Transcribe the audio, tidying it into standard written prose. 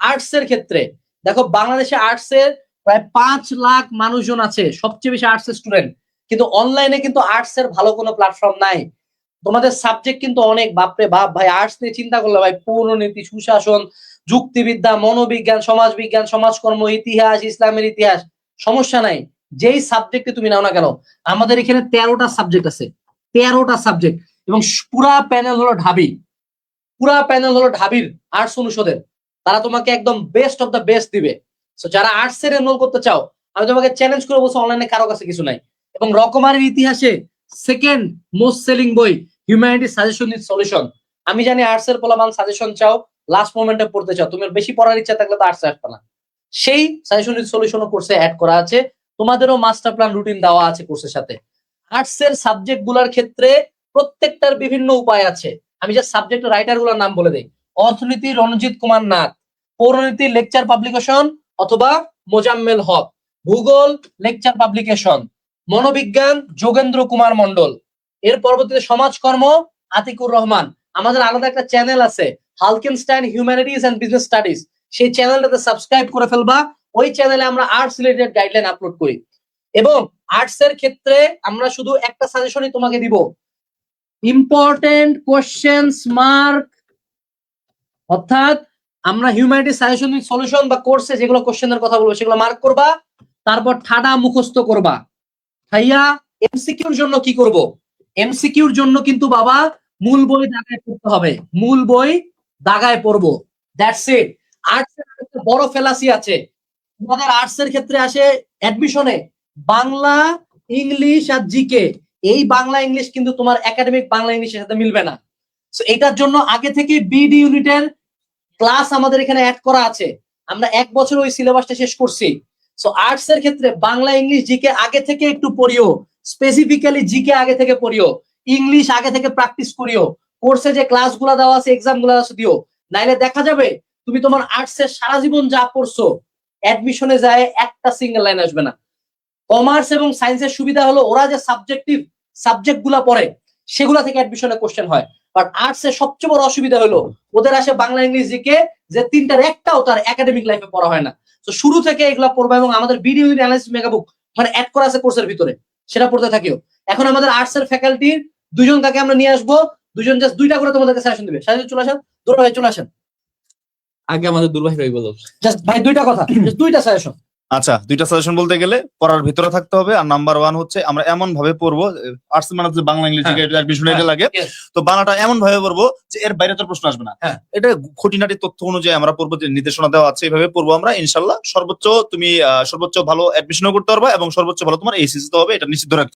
Arts এর ক্ষেত্রে দেখো, বাংলাদেশে আর্টস এর প্রায় 5 লাখ মানুষজন আছে, সবচেয়ে বেশি আর্টস স্টুডেন্ট, কিন্তু অনলাইনে কিন্তু আর্টস এর ভালো কোনো প্ল্যাটফর্ম নাই। তোমাদের সাবজেক্ট কিন্তু অনেক, বাপরে বাপ ভাই, আর্টস নিয়ে চিন্তা করলে ভাই পৌরনীতি, সুশাসন, যুক্তিবিদ্যা, মনোবিজ্ঞান, সমাজবিজ্ঞান, সমাজকর্ম, ইতিহাস, ইসলামের ইতিহাস, সমস্যা নাই যেই সাবজেক্টে তুমি নাও না কেন। আমাদের এখানে 13টা সাবজেক্ট আছে, 13টা সাবজেক্ট, এবং পুরা প্যানেল হলো ঢাবি, পুরা প্যানেল হলো ঢাবির আর্টস অনুষদের। তারা তোমাকে একদম বেস্ট অফ দ্য বেস্ট দিবে। সো যারা আর্টস এর এনরোল করতে চাও, আমি তোমাকে চ্যালেঞ্জ করে বলছি, অনলাইনে কারো কাছে কিছু নাই। এবং রকমারির ইতিহাসে সেকেন্ড মোস্ট সেলিং বই হিউম্যানিটি সাজেশন উইথ সলিউশন। আমি জানি আর্টস এর পোলাপান সাজেশন চাও, লাস্ট মোমেন্টে পড়তে চাও, তুমি বেশি পড়ার ইচ্ছা থাকলে তো আর্টস আসবে না। সেই সাজেশন উইথ সলিউশন কোর্সে অ্যাড করা আছে, তোমাদেরও মাস্টার প্ল্যান রুটিন দেওয়া আছে কোর্সের সাথে। আর্টস এর সাবজেক্ট গুলার ক্ষেত্রে প্রত্যেকটার বিভিন্ন উপায় আছে। আমি যে সাবজেক্ট রাইটার গুলোর নাম বলে দিই: অর্থনীতি রণজিৎ কুমার নাথ, পৌরনীতি লেকচার পাবলিকেশন অথবা মোজাম্মেল হক, ভূগোল লেকচার পাবলিকেশন, মনোবিজ্ঞান যোগেন্দ্র কুমার মন্ডল, এর পরবর্তীতে সমাজকর্ম আতিকুর রহমান। আমাদের আলাদা একটা চ্যানেল আছে, হালকেনস্টাইন হিউম্যানিটিজ এন্ড বিজনেস স্টাডিজ, সেই চ্যানেলটাতে সাবস্ক্রাইব করে ফেলবা। ওই চ্যানেলে আমরা আর্টস রিলেটেড গাইডলাইন আপলোড করি। এবং আর্টস এর ক্ষেত্রে আমরা শুধু একটা সাজেশনই তোমাকে দিব, ইম্পর্টেন্ট কোশ্চেন্স মার্ক, অর্থাৎ আমরা হিউম্যানিটি সাজেশন উইথ সলিউশন বা কোর্সে যেগুলো কোশ্চেনের কথা বলবো সেগুলো মার্ক করবা, তারপর ঠাডা মুখস্থ করবা। ভাইয়া এমসিকিউর জন্য কি করব? এমসিকিউর জন্য কিন্তু বাবা মূল বই দাগায় পড়তে হবে, মূল বই দাগায় পড়বো, দ্যাটস ইট। আর্টস এর একটা বড় ফেলাসি আছে, তোমাদের আর্টস এর ক্ষেত্রে আসে অ্যাডমিশনে বাংলা, ইংলিশ আর জিকে। এই বাংলা ইংলিশ কিন্তু তোমার একাডেমিক বাংলা ইংলিশের সাথে মিলবে না। সো এটার জন্য আগে থেকে বিডি ইউনিটের ক্লাস আমাদের এখানে অ্যাড করা আছে, আমরা 1 বছর ওই সিলেবাসটা শেষ করছি। সো আর্টস এর ক্ষেত্রে বাংলা, ইংলিশ, জিকে আগে থেকে একটু পড়িও, স্পেসিফিক্যালি জিকে আগে থেকে পড়িও, ইংলিশ আগে থেকে প্র্যাকটিস করিও, কোর্সে যে ক্লাসগুলো দেওয়া আছে, এক্সাম গুলো দিও। নাইলে দেখা যাবে তুমি তোমার আর্টস এর সারা জীবন যা পড়ছো, অ্যাডমিশনে যায় একটা সিঙ্গেল লাইন আসবে না। কমার্স এবং সায়েন্সের সুবিধা হলো ওরা যে সাবজেক্টিভ সাবজেক্ট গুলা পড়ে সেগুলা থেকে অ্যাডমিশনে কোশ্চেন হয়। বাট আর্টস এর সবচেয়ে বড় অসুবিধা হলো ওদের আসে বাংলা, ইংলিশ, জিকে, যে তিনটার একটাও তার একাডেমিক লাইফে পড়া হয় না। তো শুরু থেকে এগুলা পড়বা, এবং আমাদের ভিডিও অ্যানালিসিস মেগাবুক মানে অ্যাড করা আছে কোর্সের ভিতরে, সেটা পড়তে থাকিও। এখন আমাদের আর্টস এর ফ্যাকাল্টির 2জন তাকে আমরা নিয়ে আসবো, 2জন জাস্ট 2টা করে তোমাদেরকে সাজেশন দিবে। সাজেশন চলে আসেন, দৌড় ভাই চলে আসেন। আগে আমাদের দুর্বাহী ভাই বলো। জাস্ট ভাই 2টা কথা, জাস্ট 2টা সাজেশন। আচ্ছা, 2টা সাজেশন বলতে গেলে পড়ার ভিতরে থাকতে হবে। আর নাম্বার 1 হচ্ছে আমরা এমন ভাবে পড়বো, আর্টস মানে যে বাংলা, ইংলিশ, অ্যাডমিশন এটা লাগে, তো বাংলাটা এমন ভাবে পড়বো যে এর বাইরে তো প্রশ্ন আসবে না। এটা খুঁটিনাটি তথ্য অনুযায়ী আমরা পড়বো, যে নির্দেশনা দেওয়া আছে এইভাবে পড়বো আমরা। ইনশাল্লাহ সর্বোচ্চ ভালো অ্যাডমিশনও করতে পারবা এবং সর্বোচ্চ ভালো তোমার এইচএসসি তে হবে, এটা নিশ্চিত রাখতে।